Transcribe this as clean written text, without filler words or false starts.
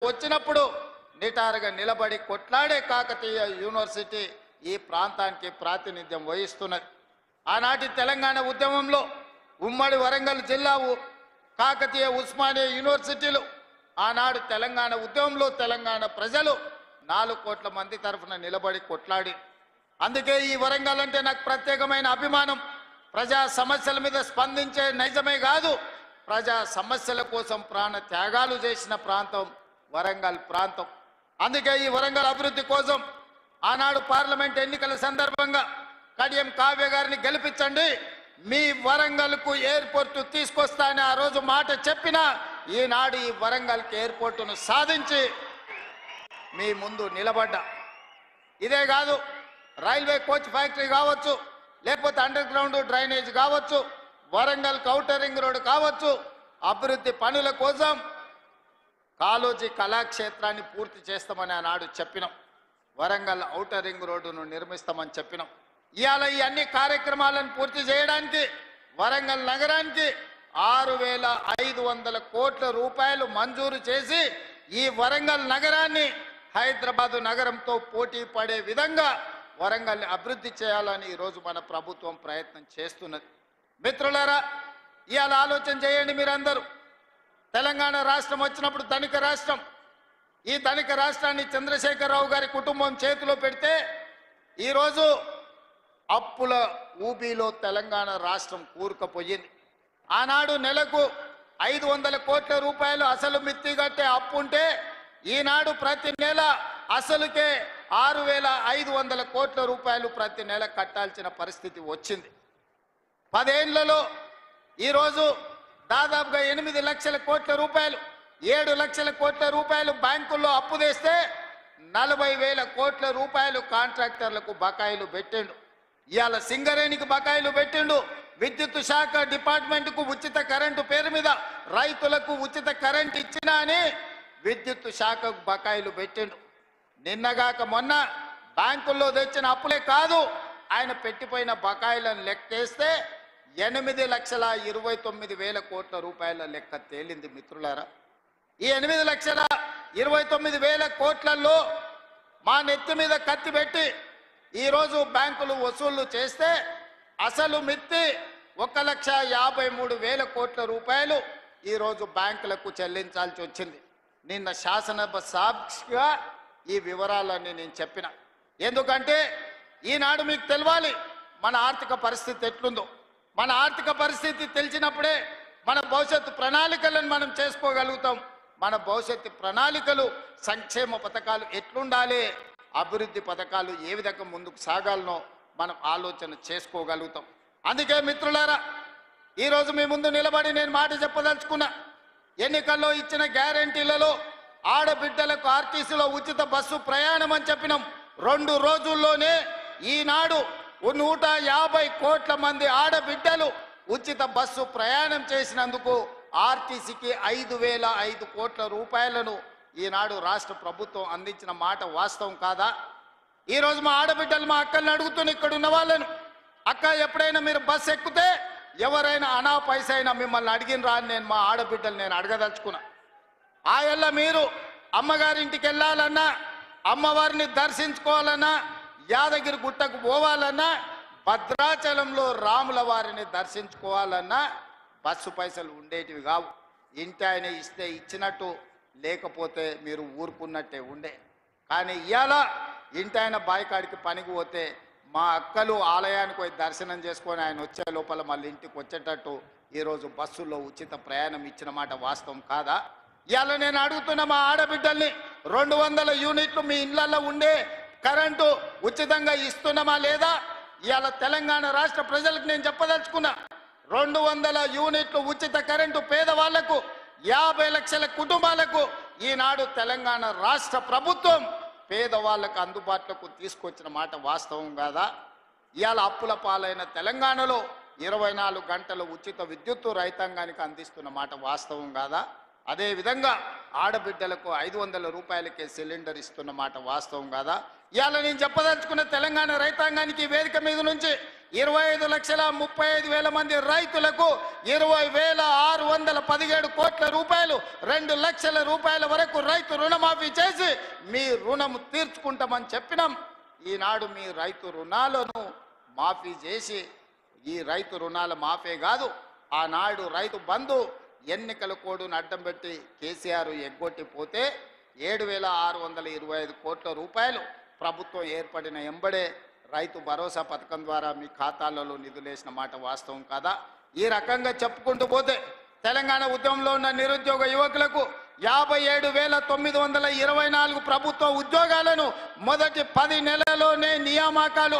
వచ్చినప్పుడు నిటారుగా నిలబడి కొట్లాడే కాకతీయ యూనివర్సిటీ ఈ ప్రాంతానికి ప్రాతినిధ్యం వహిస్తున్నది. ఆనాటి తెలంగాణ ఉద్యమంలో ఉమ్మడి వరంగల్ జిల్లా కాకతీయ ఉస్మానియా యూనివర్సిటీలు ఆనాడు తెలంగాణ ఉద్యమంలో తెలంగాణ ప్రజలు 4 కోట్ల మంది తరఫున నిలబడి కొట్లాడి. అందుకే ఈ వరంగల్ అంటే నాకు ప్రత్యేకమైన అభిమానం. ప్రజా సమస్యల మీద స్పందించే నైజమే కాదు, ప్రజా సమస్యల కోసం ప్రాణ త్యాగాలు చేసిన ప్రాంతం వరంగల్ ప్రాంతం. అందుకే ఈ వరంగల్ అభివృద్ధి కోసం ఆనాడు పార్లమెంట్ ఎన్నికల సందర్భంగా కడియం కావ్య గారిని గెలిపించండి, మీ వరంగల్కు ఎయిర్పోర్టు తీసుకొస్తానని ఆ రోజు మాట చెప్పిన ఈనాడు ఈ వరంగల్కి ఎయిర్పోర్టును సాధించి మీ ముందు నిలబడ్డా. ఇదే కాదు, రైల్వే కోచ్ ఫ్యాక్టరీ కావచ్చు, లేకపోతే అండర్ గ్రౌండ్ డ్రైనేజ్ కావచ్చు, వరంగల్ ఔటర్ రింగ్ రోడ్డు కావచ్చు, అభివృద్ధి పనుల కోసం కాళోజీ కళాక్షేత్రాన్ని పూర్తి చేస్తామని ఆనాడు చెప్పినాం. వరంగల్ ఔటర్ రింగ్ రోడ్డును నిర్మిస్తామని చెప్పినాం. ఇవాళ ఈ అన్ని కార్యక్రమాలను పూర్తి చేయడానికి వరంగల్ నగరానికి 6,500 కోట్ల రూపాయలు మంజూరు చేసి ఈ వరంగల్ నగరాన్ని హైదరాబాదు నగరంతో పోటీ పడే విధంగా వరంగల్ని అభివృద్ధి చేయాలని ఈరోజు మన ప్రభుత్వం ప్రయత్నం చేస్తున్నది. మిత్రులారా, ఇవాళ ఆలోచన చేయండి మీరందరూ. తెలంగాణ రాష్ట్రం వచ్చినప్పుడు ధనిక రాష్ట్రం, ఈ ధనిక రాష్ట్రాన్ని చంద్రశేఖరరావు గారి కుటుంబం చేతిలో పెడితే ఈరోజు అప్పుల ఊబిలో తెలంగాణ రాష్ట్రం కూరుకుపోయింది. ఆనాడు నెలకు 500 కోట్ల రూపాయలు అసలు మిత్తి కట్టే అప్పు ఉంటే ఈనాడు ప్రతి నెల అసలుకే 6,500 కోట్ల రూపాయలు ప్రతి నెల కట్టాల్సిన పరిస్థితి వచ్చింది. 10 ఏళ్లలో ఈరోజు దాదాపుగా 8 లక్షల కోట్ల రూపాయలు, 7 లక్షల కోట్ల రూపాయలు బ్యాంకుల్లో అప్పు తెస్తే 40,000 కోట్ల రూపాయలు కాంట్రాక్టర్లకు బకాయిలు పెట్టిండు. ఇవాళ సింగరేణికి బకాయిలు పెట్టిండు. విద్యుత్ శాఖ డిపార్ట్మెంట్కు ఉచిత కరెంటు పేరు మీద రైతులకు ఉచిత కరెంట్ ఇచ్చినా అని విద్యుత్ శాఖకు బకాయిలు పెట్టిండు. నిన్నగాక మొన్న బ్యాంకుల్లో తెచ్చిన అప్పులే కాదు, ఆయన పెట్టిపోయిన బకాయిలను లెక్కేస్తే 8,29,000 కోట్ల రూపాయల లెక్క తేలింది. మిత్రులారా, ఈ 8,29,000 కోట్లలో మా నెత్తి మీద కత్తి పెట్టి ఈరోజు బ్యాంకులు వసూళ్లు చేస్తే అసలు మిత్తి 1,53,000 కోట్ల రూపాయలు ఈరోజు బ్యాంకులకు చెల్లించాల్సి వచ్చింది. నిన్న శాసనసభ సాక్షిగా ఈ వివరాలన్నీ నేను చెప్పిన. ఎందుకంటే ఈనాడు మీకు తెలవాలి మన ఆర్థిక పరిస్థితి ఎట్లుందో. మన ఆర్థిక పరిస్థితి తెలిసినప్పుడే మన భవిష్యత్తు ప్రణాళికలను మనం చేసుకోగలుగుతాం. మన భవిష్యత్తు ప్రణాళికలు, సంక్షేమ పథకాలు ఎట్లుండాలి, అభివృద్ధి పథకాలు ఏ విధంగా ముందుకు సాగాలనో మనం ఆలోచన చేసుకోగలుగుతాం. అందుకే మిత్రులారా, ఈరోజు మీ ముందు నిలబడి నేను మాట చెప్పదలుచుకున్నా. ఎన్నికల్లో ఇచ్చిన గ్యారంటీలలో ఆడబిడ్డలకు ఆర్టీసీలో ఉచిత బస్సు ప్రయాణం అని చెప్పినాం. 2 రోజుల్లోనే ఈనాడు 150 కోట్ల మంది ఆడబిడ్డలు ఉచిత బస్సు ప్రయాణం చేసినందుకు ఆర్టీసీకి 5,005 కోట్ల రూపాయలను ఈనాడు రాష్ట్ర ప్రభుత్వం అందించిన మాట వాస్తవం కాదా? ఈరోజు మా ఆడబిడ్డలు, మా అక్కల్ని అడుగుతున్న ఇక్కడ ఉన్న వాళ్ళను, అక్క ఎప్పుడైనా మీరు బస్సు ఎక్కితే ఎవరైనా అనా పైసైనా మిమ్మల్ని అడిగినరా అని నేను మా ఆడబిడ్డలు నేను అడగదలుచుకున్నా. ఆయల్ల మీరు అమ్మగారింటికి వెళ్ళాలన్నా, అమ్మవారిని దర్శించుకోవాలన్నా, యాదగిరి గుట్టకు పోవాలన్నా, భద్రాచలంలో రాముల వారిని దర్శించుకోవాలన్నా బస్సు పైసలు ఉండేటివి కావు. ఇంటి ఆయన ఇస్తే ఇచ్చినట్టు, లేకపోతే మీరు ఊరుకున్నట్టే ఉండే. కానీ ఇవాళ ఇంటి ఆయన బాయికాడికి పనికి పోతే మా అక్కలు ఆలయానికి పోయి దర్శనం చేసుకొని ఆయన వచ్చే లోపల మళ్ళీ ఇంటికి వచ్చేటట్టు ఈరోజు బస్సుల్లో ఉచిత ప్రయాణం ఇచ్చిన మాట వాస్తవం కాదా? ఇవాళ నేను అడుగుతున్న మా ఆడబిడ్డల్ని, 200 యూనిట్లు మీ ఇళ్లలో ఉండే కరెంటు ఉచితంగా ఇస్తున్నామా లేదా? ఇవాళ తెలంగాణ రాష్ట్ర ప్రజలకు నేను చెప్పదలుచుకున్నా, 200 యూనిట్లు ఉచిత కరెంటు పేదవాళ్లకు, 50 లక్షల కుటుంబాలకు ఈనాడు తెలంగాణ రాష్ట్ర ప్రభుత్వం పేదవాళ్లకు అందుబాటులోకి తీసుకొచ్చిన మాట వాస్తవం కాదా? ఇవాళ అప్పుల పాలైన తెలంగాణలో 24 గంటలు ఉచిత విద్యుత్తు రైతాంగానికి అందిస్తున్న మాట వాస్తవం కాదా? అదేవిధంగా ఆడబిడ్డలకు 500 రూపాయలకే సిలిండర్ ఇస్తున్న మాట వాస్తవం కాదా? ఇవాళ నేను చెప్పదలుచుకున్న తెలంగాణ రైతాంగానికి వేదిక మీద నుంచి 25,35,000 మంది రైతులకు 20,617 కోట్ల రూపాయలు 2 లక్షల రూపాయల వరకు రైతు రుణమాఫీ చేసి మీ రుణం తీర్చుకుంటామని చెప్పినాం. ఈనాడు మీ రైతు రుణాలను మాఫీ చేసి ఈ రైతు రుణాల మాఫీ కాదు, ఆనాడు రైతు బంధు ఎన్నికల కోడును అడ్డం పెట్టి కేసీఆర్ ఎగ్గొట్టిపోతే 7,625 కోట్ల రూపాయలు ప్రభుత్వం ఏర్పడిన ఎంబడే రైతు భరోసా పథకం ద్వారా మీ ఖాతాలలో నిధులేసిన మాట వాస్తవం కాదా? ఈ రకంగా చెప్పుకుంటూ పోతే తెలంగాణ ఉద్యమంలో ఉన్న నిరుద్యోగ యువకులకు 57,924 ప్రభుత్వ ఉద్యోగాలను మొదటి 10 నెలల్లోనే నియామకాలు